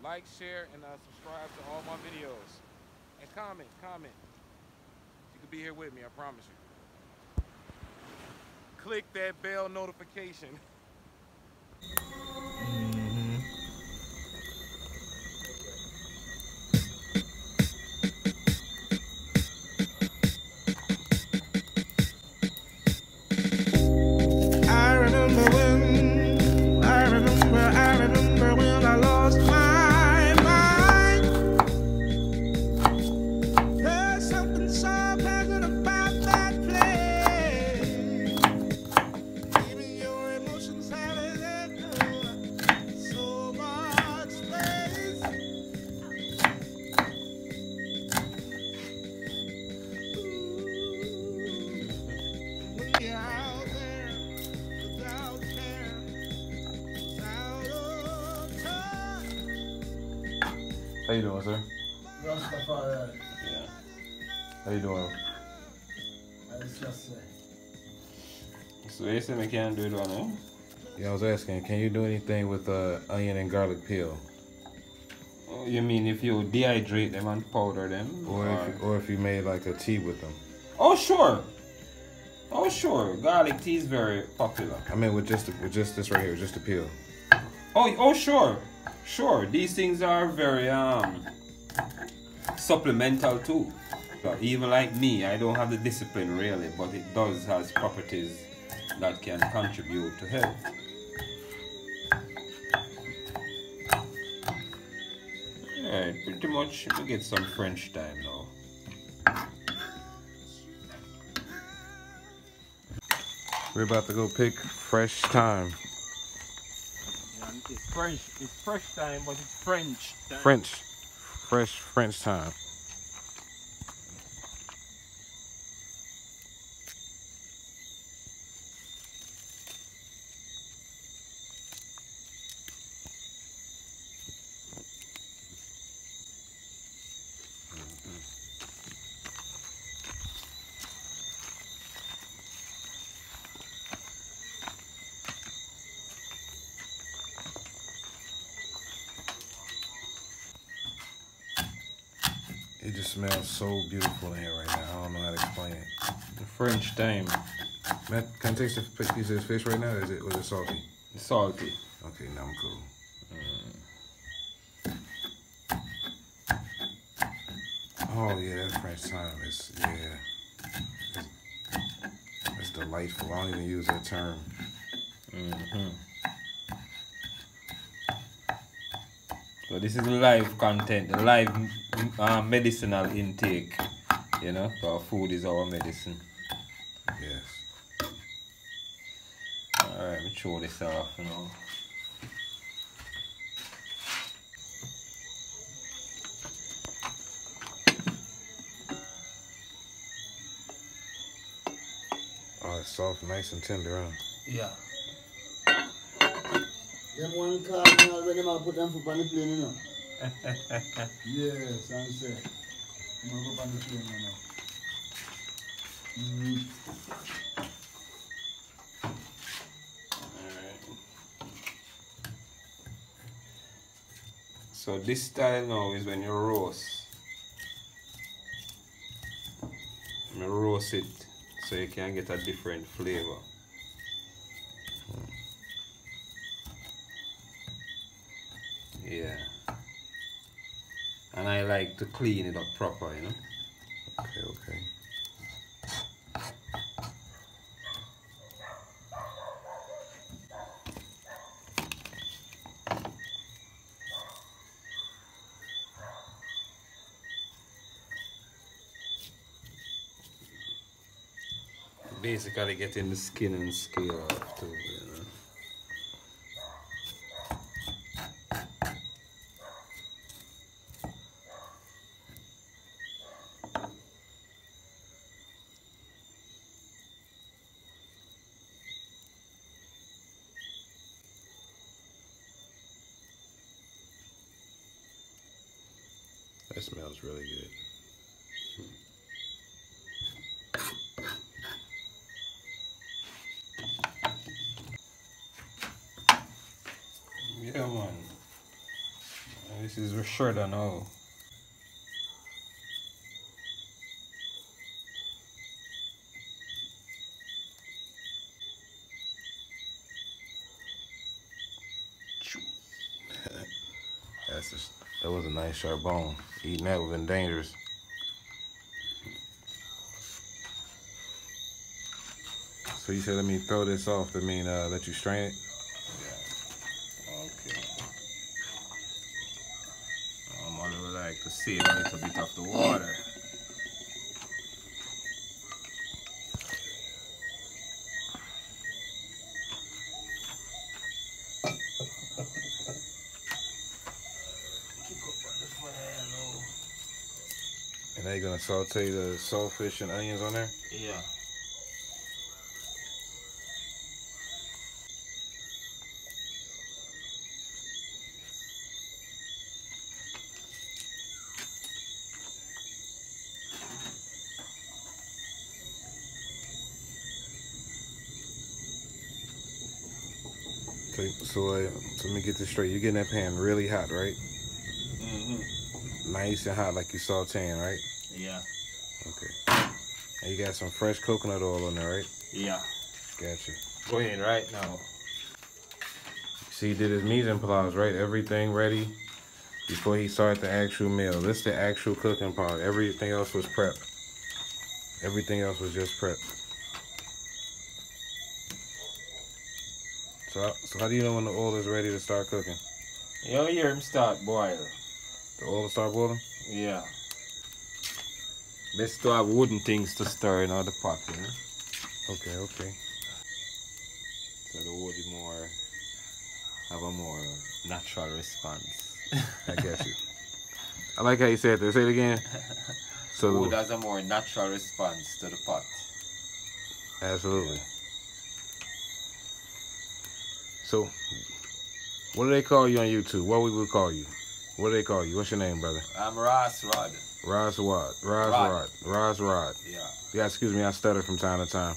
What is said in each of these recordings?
like, share, and subscribe to all my videos. And comment. You can be here with me, I promise you. Click that bell notification. I remember when I lost my mind. There's something so pleasant about that place. Even your emotions have an echo, so much space. When you're out there without care, without a touch. How you doing, sir? Rastafari. Yeah. How you doing? It's just So they said I can't do it on it. Yeah, I was asking, can you do anything with onion and garlic peel? Oh, you mean if you dehydrate them and powder them? Or if you made like a tea with them? Oh sure. Oh sure. Garlic tea is very popular. I mean with just this right here, just the peel. Oh sure. Sure. These things are very supplemental too. So even like me, I don't have the discipline really, but it does has properties that can contribute to health. Alright, pretty much we get some French time now. We're about to go pick fresh thyme. It's French. It's fresh time, but it's French time. Fresh French thyme. It just smells so beautiful in here right now. I don't know how to explain it. The French thyme. Can I taste a piece of this fish right now? Was it salty? It's salty. Okay, now I'm cool. Oh yeah, that French thyme is it's delightful. I don't even use that term. So this is live content, the live medicinal intake, you know, our food is our medicine. Yes. Alright, let me throw this off now. Oh, it's soft, nice and tender, huh? yeah. Them one car now when them all put them foot on the plane, you know. Yes, I'm saying. I'm gonna go on the plane now. Alright. So this style now is when you roast. You roast it so you can get a different flavor. Yeah. And I like to clean it up proper, you know. Okay. Basically getting the skin and scale off too, you know. That smells really good. Yeah, man. This is a shredder now. That was a nice sharp bone. Eating that would have been dangerous. So you said let me throw this off to mean let you strain it? Yeah. Okay. I would like to save a little bit of the water. And now you're gonna saute the saltfish and onions on there? Yeah. Okay, so let me get this straight. You're getting that pan really hot, right? Mm-hmm. Nice and hot like you sauteing, right? Yeah. Okay. And you got some fresh coconut oil on there, right? Yeah. Gotcha. Go in right now. See, he did his mise en place, right? Everything ready before he started the actual meal. This is the actual cooking part. Everything else was prep. Everything else was just prep. So how do you know when the oil is ready to start cooking? You hear him start boil. The oil will start boiling? Yeah. Best to have wooden things to stir in the pot, you know? Okay, okay. So the wood have a more natural response. I guess you. I like how you said that. Say it again. So the wood has a more natural response to the pot. Absolutely. So, what do they call you on YouTube? What we would call you? What do they call you? What's your name, brother? I'm RASS ROD. RASS ROD. RASS ROD. Yeah, excuse me, I stutter from time to time.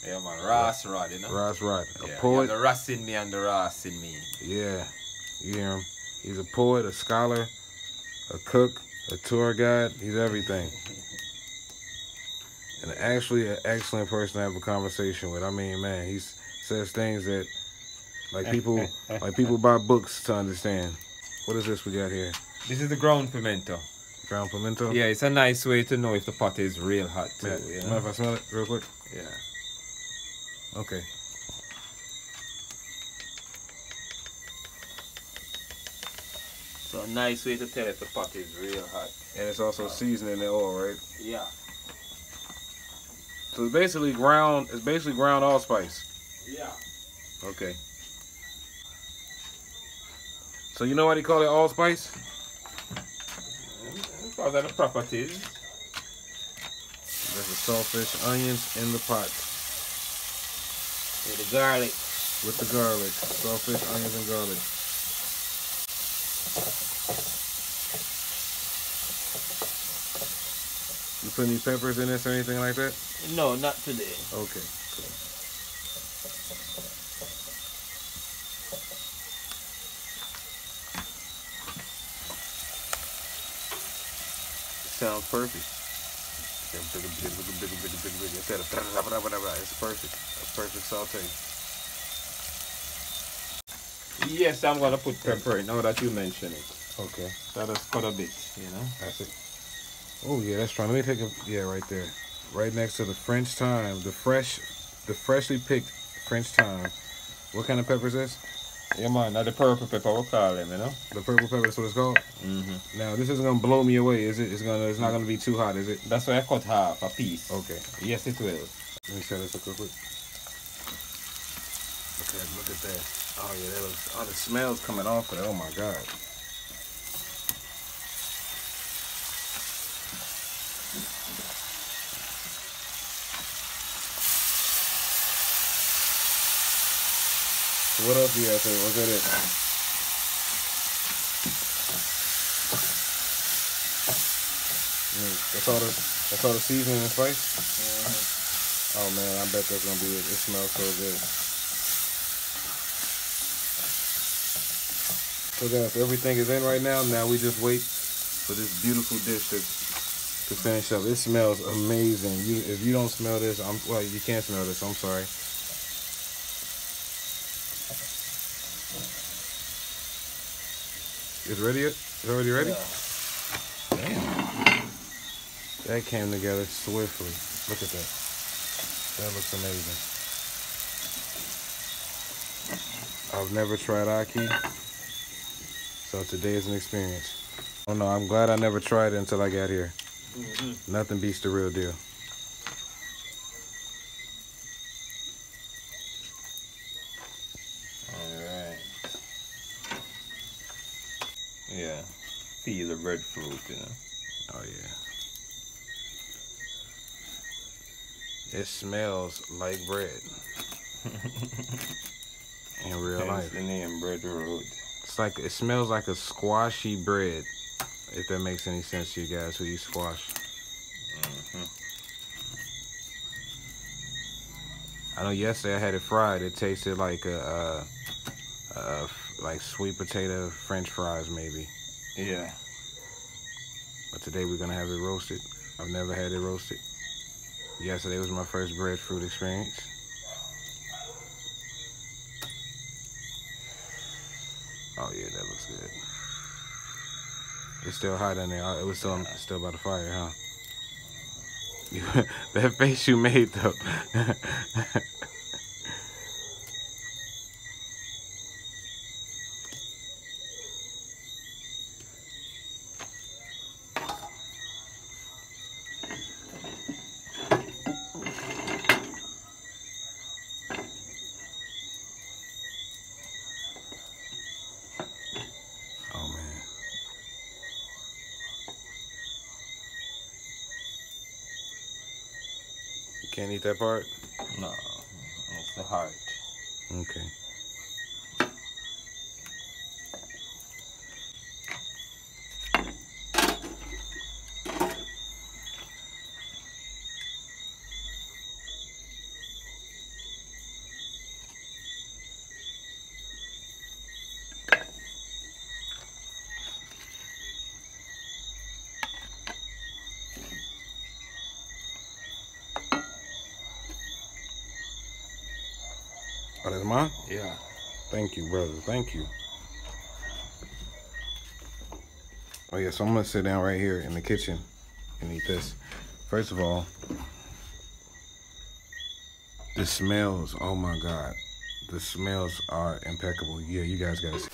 Yeah, man. RASS ROD, you know? RASS ROD. A Yeah, poet. you have the RAS in me and the RAS in me. Yeah, you hear him. He's a poet, a scholar, a cook, a tour guide. He's everything. And actually an excellent person to have a conversation with. I mean, man, he says things that like people buy books to understand. What is this we got here? This is the ground pimento. Ground pimento? Yeah, it's a nice way to know if the pot is real hot too. Yeah. You know? Mind if I smell it real quick? Yeah. Okay. So a nice way to tell if the pot is real hot. And it's also seasoning the oil, right? Yeah. So it's basically ground allspice. Yeah. Okay. So you know why they call it allspice? Because of the properties. There's the saltfish, onions in the pot. With the garlic. With the garlic. Saltfish, onions, and garlic. You put any peppers in this or anything like that? No, not today. Okay, cool. Sounds perfect. Instead of it's perfect. A perfect saute. Yes, I'm gonna put pepper in now that you mention it. Okay. That is cut a bit, you know. That's it. Oh yeah, that's strong. Let me take a right there. Right next to the French thyme, the freshly picked French thyme. What kind of pepper is this? Yeah man, that's the purple pepper we call them, you know. The purple pepper, that's what it's called? Mm-hmm. Now this isn't gonna blow me away, is it? It's not gonna be too hot, is it? That's why I cut half a piece. Okay. Yes it will. Let me set this up real quick. Look at that. Oh yeah, that looks, the smell's coming off of it. Oh my god. What else do you have to? What's that it? That's all the seasoning and spice? Mm-hmm. Oh man, I bet that's gonna be it. It smells so good. So So guys, everything is in right now. Now we just wait for this beautiful dish to finish up. It smells amazing. If you don't smell this, well, you can't smell this. I'm sorry. It's ready yet? It's already ready? Yeah. Damn. That came together swiftly. Look at that. That looks amazing. I've never tried ackee, so today is an experience. Oh no, I'm glad I never tried it until I got here. Nothing beats the real deal. Alright. Yeah. Feel the breadfruit, you know. Oh yeah. It smells like bread. In real life. Hence the name breadfruit. It's like, it smells like a squashy bread. If that makes any sense to you guys who eat squash. I know yesterday I had it fried. It tasted like like sweet potato French fries maybe. Yeah. But today we're gonna have it roasted. I've never had it roasted. Yesterday was my first breadfruit experience. Oh yeah, that looks good. It's still hot in there. It was still by the fire, huh? That face you made though. Oh man. You can't eat that part? No, it's the heart. Okay. Oh, that's mine? Yeah. Thank you, brother. Thank you. Oh yeah, so I'm gonna sit down right here in the kitchen and eat this. First of all, the smells, oh my God. The smells are impeccable. Yeah, you guys gotta see.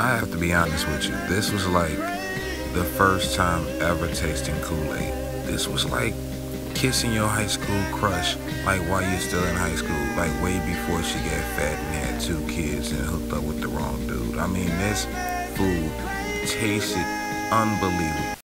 I have to be honest with you. This was like the first time ever tasting Kool-Aid. This was like kissing your high school crush, like while you're still in high school, like way before she got fat and had 2 kids and hooked up with the wrong dude. I mean, this food tasted unbelievable.